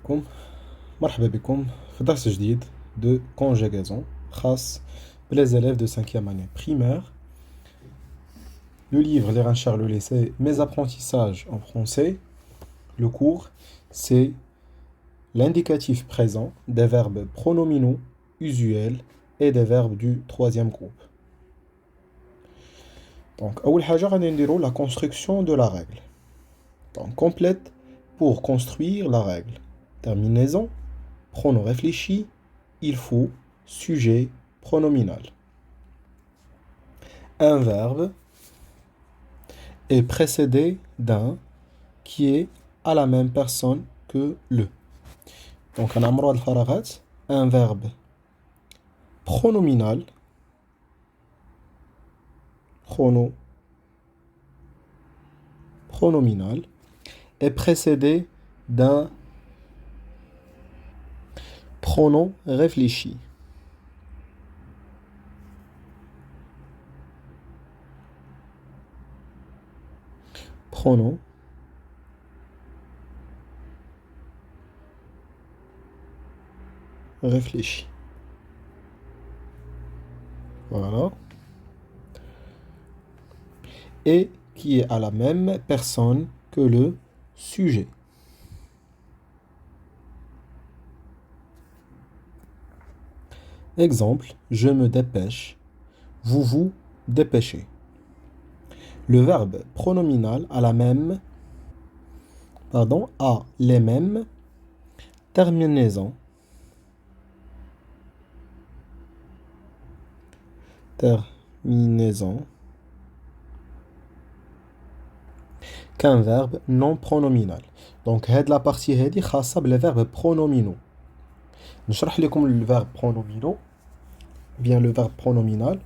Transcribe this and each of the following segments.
عليكم. مرحبا بكم في درس جديد de conjugaison خاص les élèves de 5e année primaire. Le livre Lérin Charles Lessé, Mes apprentissages en français. Le cours, c'est l'indicatif présent des verbes pronominaux usuels et des verbes du troisième groupe. Donc, أول حاجة غادي نديرو la construction de la règle. Donc, complète pour construire la règle. Terminaison, pronom réfléchi, il faut, sujet, pronominal. Un verbe est précédé d'un qui est à la même personne que le. Donc, on a un verbe pronominal, pronominal est précédé d'un pronom réfléchi. Pronom réfléchi. Voilà. Et qui est à la même personne que le sujet. Exemple, je me dépêche, vous vous dépêchez. Le verbe pronominal a les mêmes terminaisons. Qu'un verbe non pronominal. Donc, la partie هذه خاصة les verbes pronominaux. نشرح لكم le verbe pronominaux, bien le verbe pronominal.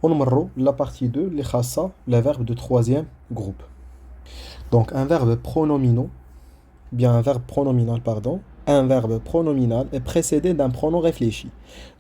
ونمروا la partie 2 اللي خاصة les verbes de troisième groupe. Donc, un verbe pronominal, un verbe pronominal est précédé d'un pronom réfléchi.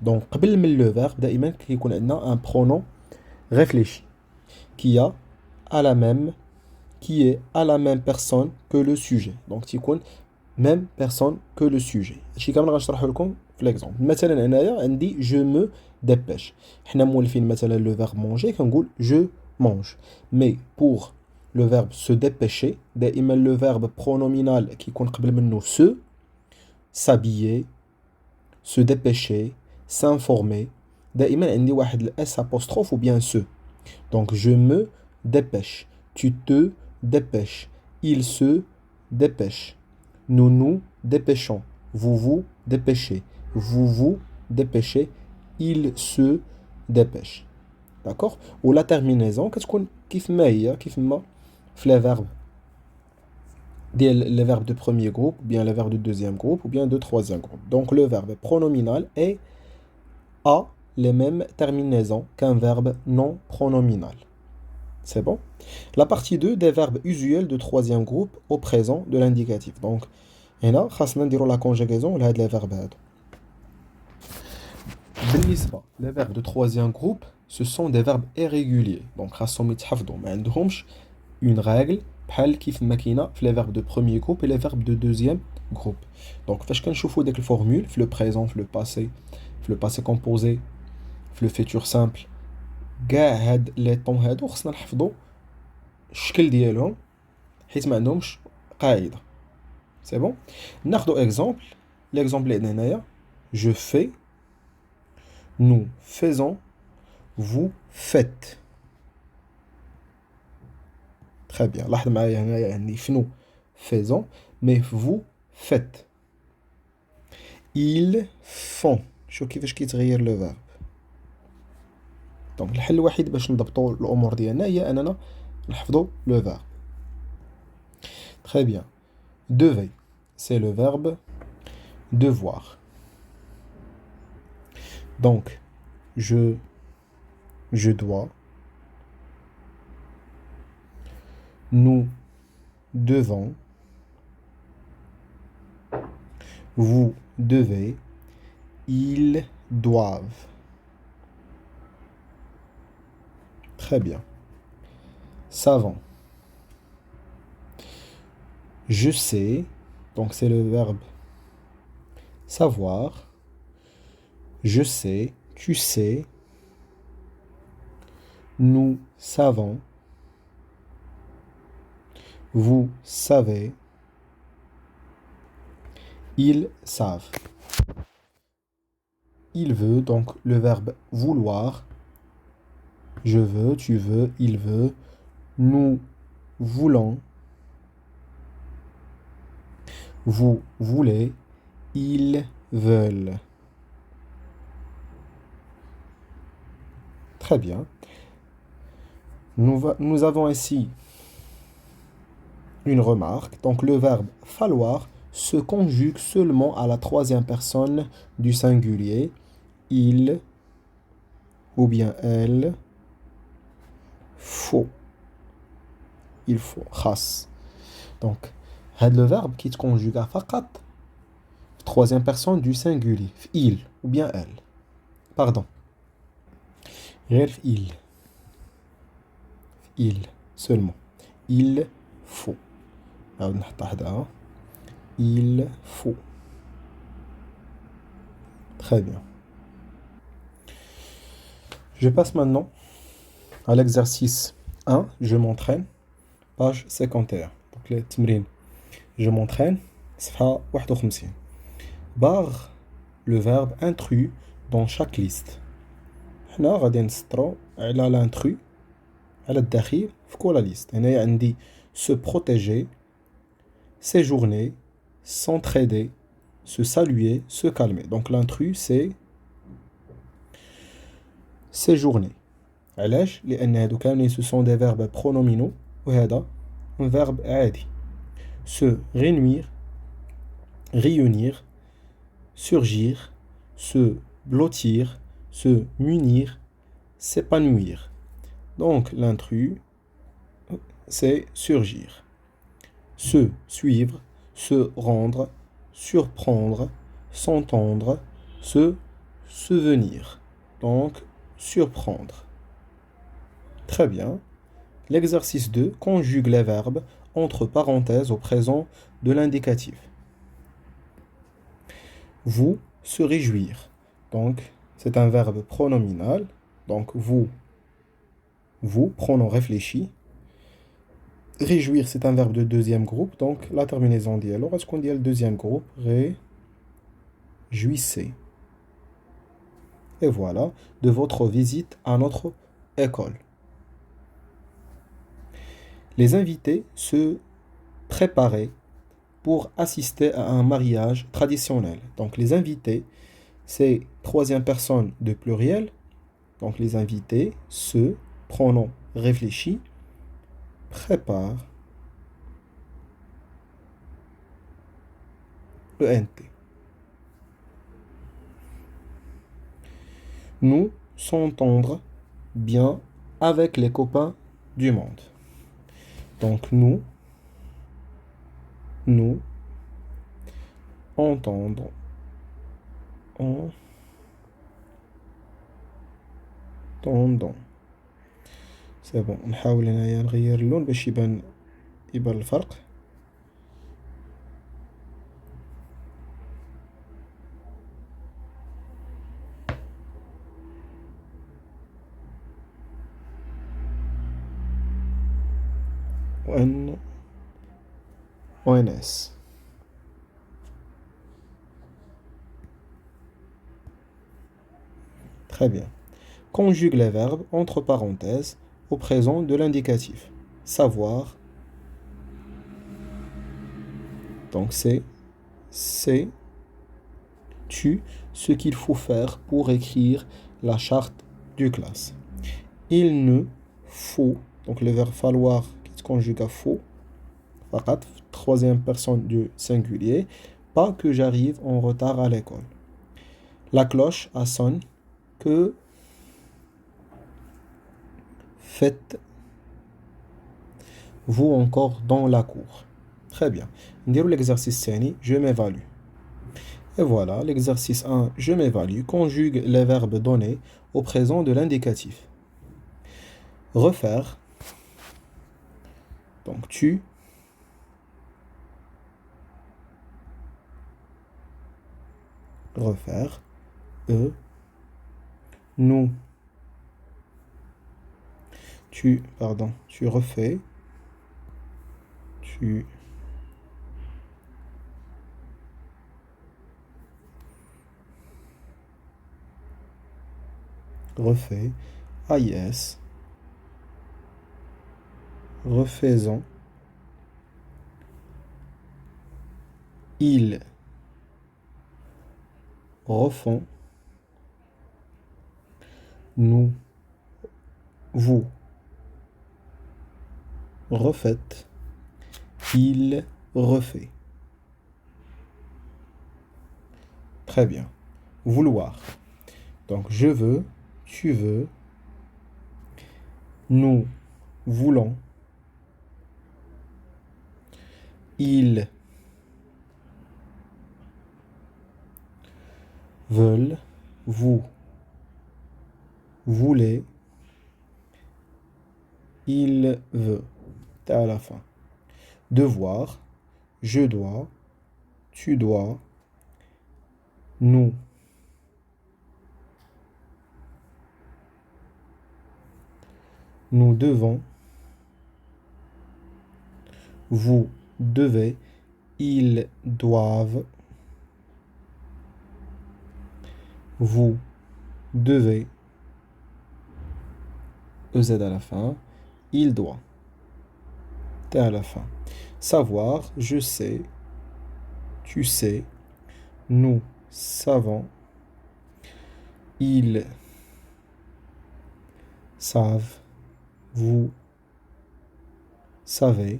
Donc, قبل من le verbe دائما كيكون عندنا un pronom réfléchi qui est à la même personne que le sujet. Donc, تيكون même personne que le sujet. هادشي كامل غنشرحه لكم في l'exemple. مثلا هنايا عندي je me dépêche. حنا مولفين مثلا le verbe manger كنقول je mange. Mais pour le verbe se dépêcher, دائما le verbe pronominal كيكون قبل منه se, s'habiller, se dépêcher, s'informer. دائما عندي واحد ال s apostrophe ou bien se. Donc je me dépêche, tu te dépêches, il se dépêche, nous nous dépêchons, vous vous dépêchez, vous vous dépêchez, il se dépêche. D'accord? Ou la terminaison كتكون كيف ما هي في les verbes les verbes de premier groupe, bien les verbes de deuxième groupe ou bien de troisième groupe. Donc le verbe pronominal a les mêmes terminaisons qu'un verbe non pronominal. C'est bon? La partie 2 des verbes usuels de troisième groupe au présent de l'indicatif. Donc, هنا خاصنا نديرو la conjugaison لهاد les verbes هادو. بالنسبة les verbes de troisième groupe, ce sont des verbes irréguliers. Donc خاصهم يتحفظوا ما عندهمش une règle بحال كيف ما كاينه في les verbes de premier groupe et les verbes de deuxième groupe. Donc فاش كنشوفوا ديك الفورمول في le présent, في le passé composé, في le futur simple, كاع هاد لي طون هادو خصنا نحفظوا الشكل ديالهم حيت ما عندهمش قاعده. سي بون. ناخذوا اكزامبل. ليكزامبل اللي هنايا je fais, nous faisons, vous faites. Très bien. لاحظ معايا هنايا عندي nous faisons mais vous faites. Ils font. شوف كيفاش كيتغير لو فيرب. دونك الحل الوحيد باش نضبطوا الامور ديالنا هي اننا نحفظوا لو فيرب. Très bien. Devait, c'est le verbe devoir. Donc je dois, nous devons, vous devez, ils doivent. Très bien. Savant. Je sais, donc c'est le verbe savoir, je sais, tu sais, nous savons, vous savez, ils savent. Il veut, donc le verbe vouloir. Je veux, tu veux, il veut. Nous voulons. Vous voulez. Ils veulent. Très bien. Nous avons ici une remarque. Donc le verbe falloir se conjugue seulement à la troisième personne du singulier. Il ou bien elle. Faut. Il faut. Khas. Donc, le verbe qui se conjugue à faqat, troisième personne du singulier. Il ou bien elle. Pardon. غير il. Il seulement. Il faut. Il faut. Très bien. Je passe maintenant à l'exercice 1. Je m'entraîne. Page 51. Donc les تمرين. Je m'entraîne. صفحة 51. Barre le verbe intrus dans chaque liste. حنا غادي نسطرو على l'intrus على الدخيل في كل liste. هنايا عندي se protéger, séjourner, s'entraider, se saluer, se calmer. Donc l'intrus c'est séjourner. علاش؟ لأن هادو كاملين ce sont des verbes pronominaux وهذا un verbe عادي. Se réunir, réunir, surgir, se blottir, se munir, s'épanouir. Donc l'intrus c'est surgir. Se suivre, se rendre, surprendre, s'entendre, se souvenir. Donc surprendre. Très bien. L'exercice 2 conjugue les verbes entre parenthèses au présent de l'indicatif. Vous, se réjouir. Donc, c'est un verbe pronominal. Donc, vous, pronom réfléchi. Réjouir, c'est un verbe de deuxième groupe. Donc, la terminaison dit alors, est-ce qu'on dit le deuxième groupe? Réjouissez. Et voilà, de votre visite à notre école. Les invités se préparaient pour assister à un mariage traditionnel. Donc les invités, c'est troisième personne de pluriel. Donc les invités se, pronom réfléchi, préparent, ENT. Nous s'entendre bien avec les copains du monde. Donc nous entendons, c'est bon. نحاول هنايا نغير اللون باش يبان الفرق. ONS. Très bien. Conjugue les verbes entre parenthèses au présent de l'indicatif. Savoir. Donc c'est tu ce qu'il faut faire pour écrire la charte du classe. Il ne faut, donc le verbe falloir qui se conjugue à faut, troisième personne du singulier, pas que j'arrive en retard à l'école. La cloche sonne que faites-vous encore dans la cour? Très bien. Ndiro l'exercice thani, je m'évalue. Et voilà, l'exercice 1, je m'évalue, conjugue les verbes donnés au présent de l'indicatif. Refaire. Donc tu. refaire, eux, nous, tu refais, tu refais, AIS, refaisons, ils refont, nous, vous refaites, il refait. Très bien. Vouloir. Donc, je veux, tu veux, nous voulons, ils veulent, vous voulez, il veut. T'es à la fin. Devoir, je dois, tu dois, nous devons, vous devez, ils doivent, vous devez, EZ à la fin, il doit, T à la fin. Savoir, je sais, tu sais, nous savons, ils savent, vous savez,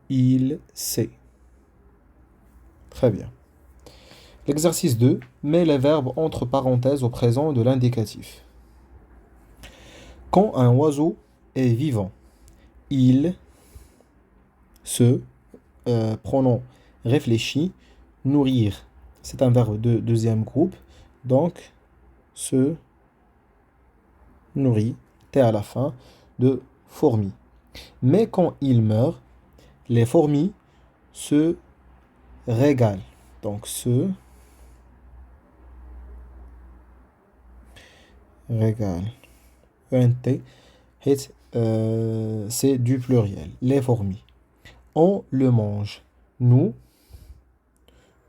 il sait. Très bien. L'exercice 2, mets les verbes entre parenthèses au présent de l'indicatif. Quand un oiseau est vivant, il se, pronom réfléchi, nourrir. C'est un verbe de deuxième groupe, donc se nourrit, T à la fin, de fourmis. Mais quand il meurt, les fourmis se régalent. Donc se régalent. ENT, c'est du pluriel. Les fourmis. On le mange. Nous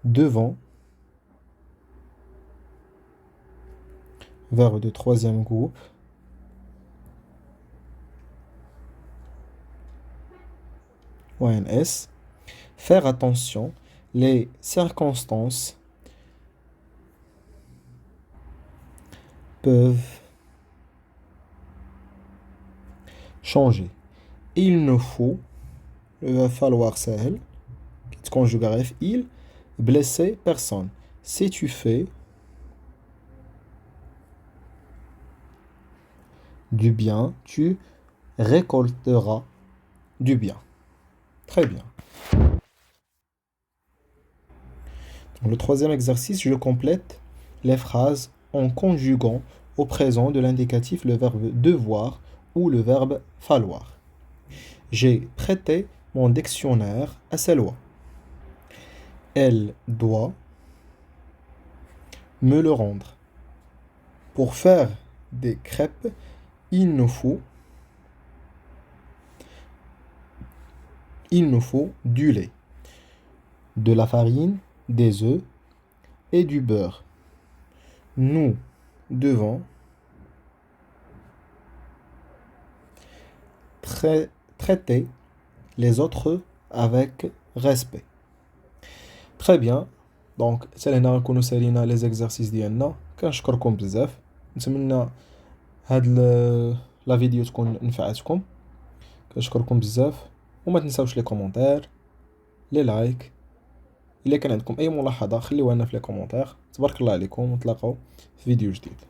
devons, verbe de troisième groupe, ONS, faire attention, les circonstances peuvent changer. Il ne faut, il va falloir sahel, qui conjugue ref, il, blesser personne. Si tu fais du bien, tu récolteras du bien. Très bien. Dans le troisième exercice, je complète les phrases en conjuguant au présent de l'indicatif le verbe devoir ou le verbe falloir. J'ai prêté mon dictionnaire à Selwa. Elle doit me le rendre. Pour faire des crêpes, il nous faut du lait, de la farine, des œufs et du beurre. Nous devons traiter les autres avec respect. Très bien. Donc, سالينا غنكونو سالينا les exercices ديالنا. كنشكركم بزاف. نتمنى هاد لا فيديو تكون نفعتكم. كنشكركم بزاف وما تنساوش لي كومونتير لي لايك. الا كان عندكم اي ملاحظه خليوها لنا في لي كومونتير. تبارك الله عليكم ونتلاقاو في فيديو جديد.